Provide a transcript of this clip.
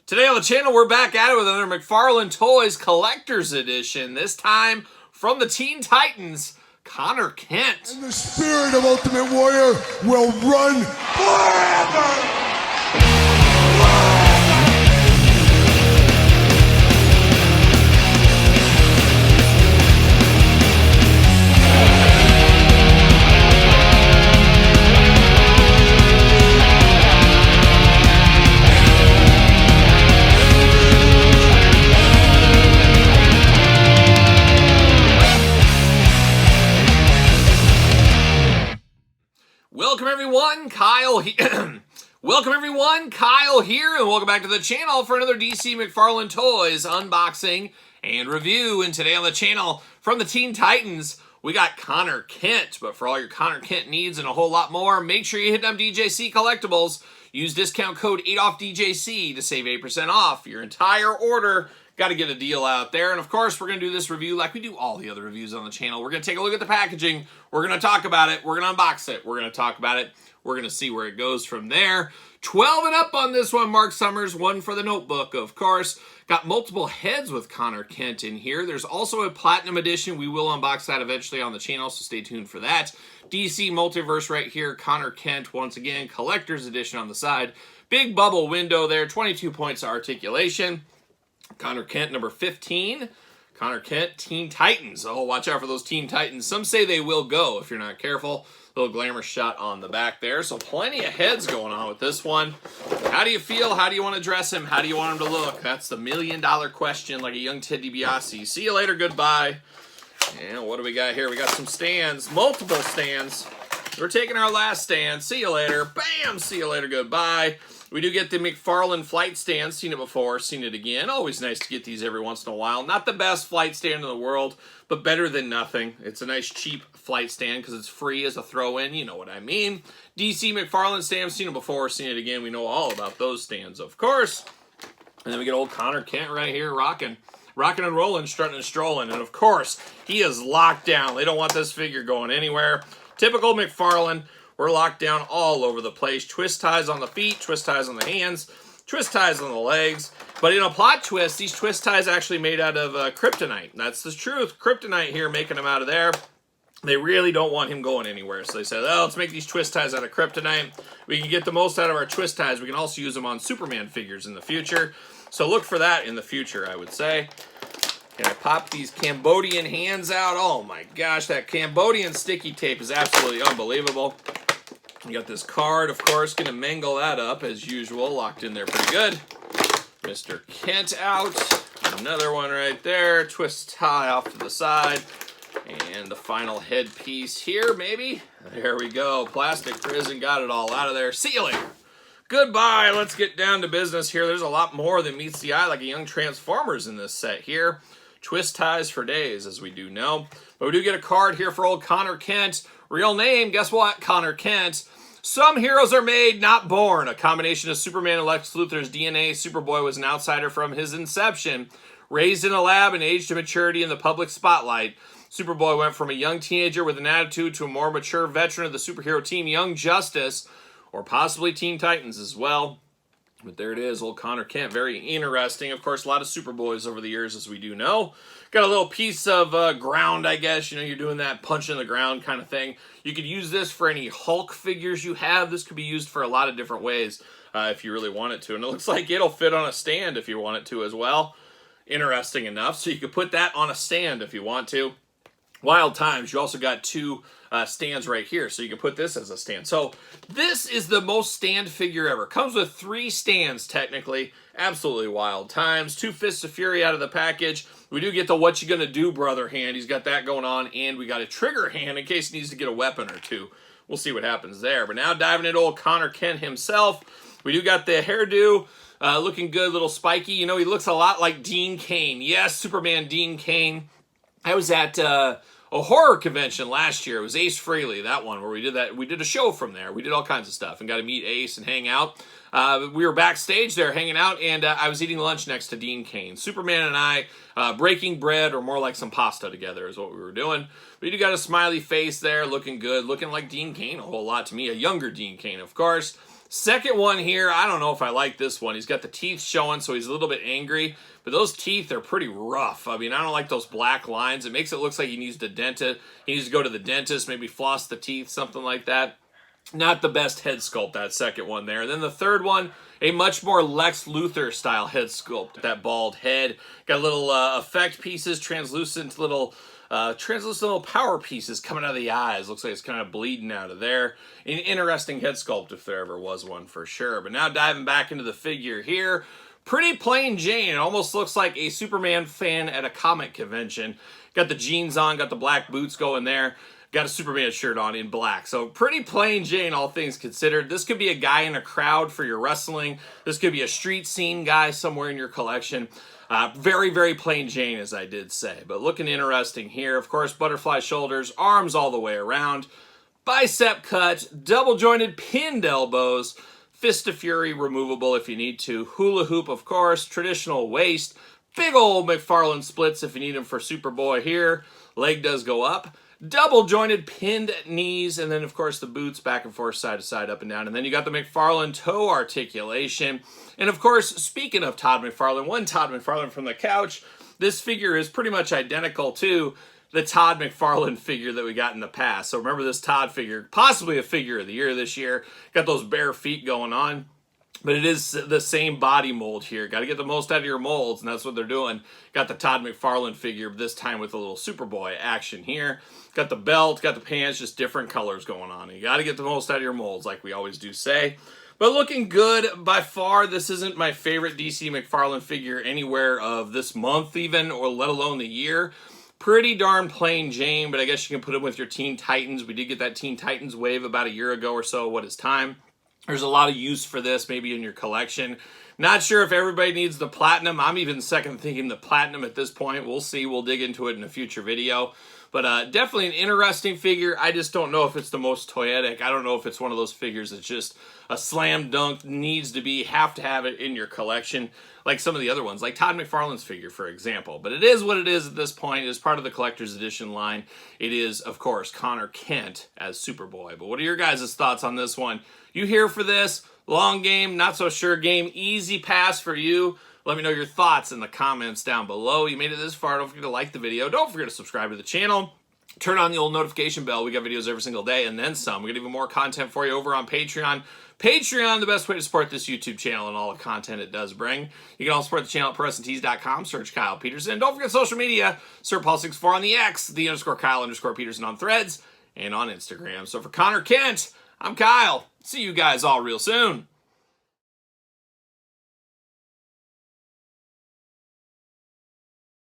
Today on the channel, we're back at it with another McFarlane Toys Collector's Edition. This time from the Teen Titans, Connor Kent. And the spirit of Ultimate Warrior will run forever! Welcome everyone, Kyle here. Welcome everyone, Kyle here, and welcome back to the channel for another DC McFarlane Toys unboxing and review. And today on the channel, from the Teen Titans, we got Connor Kent. But for all your Connor Kent needs and a whole lot more, make sure you hit up DJC Collectibles. Use discount code 8OFFDJC to save 8% off your entire order. Got to get a deal out there. And of course, we're going to do this review like we do all the other reviews on the channel. We're going to take a look at the packaging. We're going to talk about it. We're going to unbox it. We're going to talk about it. We're going to see where it goes from there. 12 and up on this one, Mark Summers. One for the notebook, of course. Got multiple heads with Connor Kent in here. There's also a Platinum Edition. We will unbox that eventually on the channel, so stay tuned for that. DC Multiverse right here. Connor Kent, once again, Collector's Edition on the side. Big bubble window there. 22 points of articulation. Connor Kent, number 15. Connor Kent, Teen Titans. Oh, watch out for those Teen Titans. Some say they will go if you're not careful. Little glamour shot on the back there. So plenty of heads going on with this one. How do you feel? How do you want to dress him? How do you want him to look? That's the $1,000,000 question, like a young Ted DiBiase. See you later. Goodbye. And what do we got here? We got some stands. Multiple stands. We're taking our last stand. See you later. Bam! See you later. Goodbye. We do get the McFarlane flight stand. Seen it before, seen it again. Always nice to get these every once in a while. Not the best flight stand in the world, but better than nothing. It's a nice cheap flight stand because it's free as a throw-in. You know what I mean. DC McFarlane stand. Seen it before, seen it again. We know all about those stands, of course. And then we get old Connor Kent right here rocking and rolling, strutting and strolling. And of course, he is locked down. They don't want this figure going anywhere. Typical McFarlane. We're locked down all over the place. Twist ties on the feet, twist ties on the hands, twist ties on the legs. But in a plot twist, these twist ties actually made out of kryptonite. That's the truth. Kryptonite here, making them out of there. They really don't want him going anywhere. So they said, oh, let's make these twist ties out of kryptonite. We can get the most out of our twist ties. We can also use them on Superman figures in the future. So look for that in the future, I would say. And I pop these Cambodian hands out. Oh my gosh, that Cambodian sticky tape is absolutely unbelievable. You got this card, of course, going to mangle that up as usual. Locked in there pretty good. Mr. Kent out. Another one right there. Twist tie off to the side. And the final headpiece here, maybe. There we go. Plastic prison. Got it all out of there. See you later. Goodbye. Let's get down to business here. There's a lot more than meets the eye like a young Transformers in this set here. Twist ties for days, as we do know. But we do get a card here for old Connor Kent. Real name, guess what? Connor Kent. Some heroes are made, not born. A combination of Superman and Lex Luthor's DNA, Superboy was an outsider from his inception. Raised in a lab and aged to maturity in the public spotlight, Superboy went from a young teenager with an attitude to a more mature veteran of the superhero team Young Justice, or possibly Teen Titans as well. But there it is, old Connor Kent. Very interesting. Of course, a lot of Superboys over the years, as we do know. Got a little piece of ground, I guess. You know, you're doing that punch in the ground kind of thing. You could use this for any Hulk figures you have. This could be used for a lot of different ways if you really want it to. And it looks like it'll fit on a stand if you want it to as well. Interesting enough. So you could put that on a stand if you want to. Wild times. You also got two stands right here, so you can put this as a stand. So this is the most stand figure ever. Comes with 3 stands, technically. Absolutely wild times. 2 Fists of Fury out of the package. We do get the what you gonna do brother hand. He's got that going on, and we got a trigger hand in case he needs to get a weapon or two. We'll see what happens there. But now diving into old Connor Kent himself, we do got the hairdo. Looking good, little spiky. You know, he looks a lot like Dean Cain. Yes, Superman Dean Cain. I was at a horror convention last year. It was Ace Frehley, that one, where we did that. We did a show from there. We did all kinds of stuff and got to meet Ace and hang out. We were backstage there hanging out, and I was eating lunch next to Dean Cain. Superman and I breaking bread, or more like some pasta together is what we were doing. But you got a smiley face there, looking good, looking like Dean Cain a whole lot to me. A younger Dean Cain, of course. Second one here, I don't know if I like this one. He's got the teeth showing, so he's a little bit angry. But those teeth are pretty rough. I mean, I don't like those black lines. It makes it look like he needs to dent it. He needs to go to the dentist, maybe floss the teeth, something like that. Not the best head sculpt, that second one there. And then the third one, a much more Lex Luthor style head sculpt. That bald head. Got little effect pieces, translucent little power pieces coming out of the eyes. Looks like it's kind of bleeding out of there. An interesting head sculpt if there ever was one for sure. But now diving back into the figure here. Pretty plain Jane. It almost looks like a Superman fan at a comic convention. Got the jeans on, got the black boots going there. Got a Superman shirt on in black. So pretty plain Jane, all things considered. This could be a guy in a crowd for your wrestling. This could be a street scene guy somewhere in your collection. Very, very plain Jane, as I did say. But looking interesting here. Of course, butterfly shoulders, arms all the way around. Bicep cut, double jointed pinned elbows. Fist of Fury removable if you need to. Hula hoop, of course. Traditional waist. Big old McFarlane splits if you need them for Superboy here. Leg does go up. Double jointed pinned knees. And then, of course, the boots back and forth, side to side, up and down. And then you got the McFarlane toe articulation. And, of course, speaking of Todd McFarlane, one Todd McFarlane from the couch, this figure is pretty much identical to the Todd McFarlane figure that we got in the past. So remember this Todd figure, possibly a figure of the year this year. Got those bare feet going on. But it is the same body mold here. Got to get the most out of your molds, and that's what they're doing. Got the Todd McFarlane figure, this time with a little Superboy action here. Got the belt, got the pants, just different colors going on. You got to get the most out of your molds, like we always do say. But looking good. By far, this isn't my favorite DC McFarlane figure anywhere of this month even, or let alone the year. Pretty darn plain Jane, but I guess you can put him with your Teen Titans. We did get that Teen Titans wave about a year ago or so. What is time? There's a lot of use for this, maybe in your collection. Not sure if everybody needs the platinum. I'm even second thinking the platinum at this point. We'll see. We'll dig into it in a future video. But definitely an interesting figure. I just don't know if it's the most toyetic. I don't know if it's one of those figures that's just a slam dunk, needs to be, have to have it in your collection, like some of the other ones, like Todd McFarlane's figure, for example. But it is what it is at this point. It is part of the collector's edition line. It is, of course, Connor Kent as Superboy. But what are your guys' thoughts on this one? You here for this? Long game, not so sure game, easy pass for you? Let me know your thoughts in the comments down below. You made it this far. Don't forget to like the video. Don't forget to subscribe to the channel. Turn on the old notification bell. We got videos every single day and then some. We got even more content for you over on Patreon. Patreon, the best way to support this YouTube channel and all the content it does bring. You can also support the channel at ProWrestlingTees.com. Search Kyle Peterson. Don't forget social media. Sir Paul64 on the X, the _Kyle_Peterson on Threads, and on Instagram. So for Connor Kent, I'm Kyle. See you guys all real soon.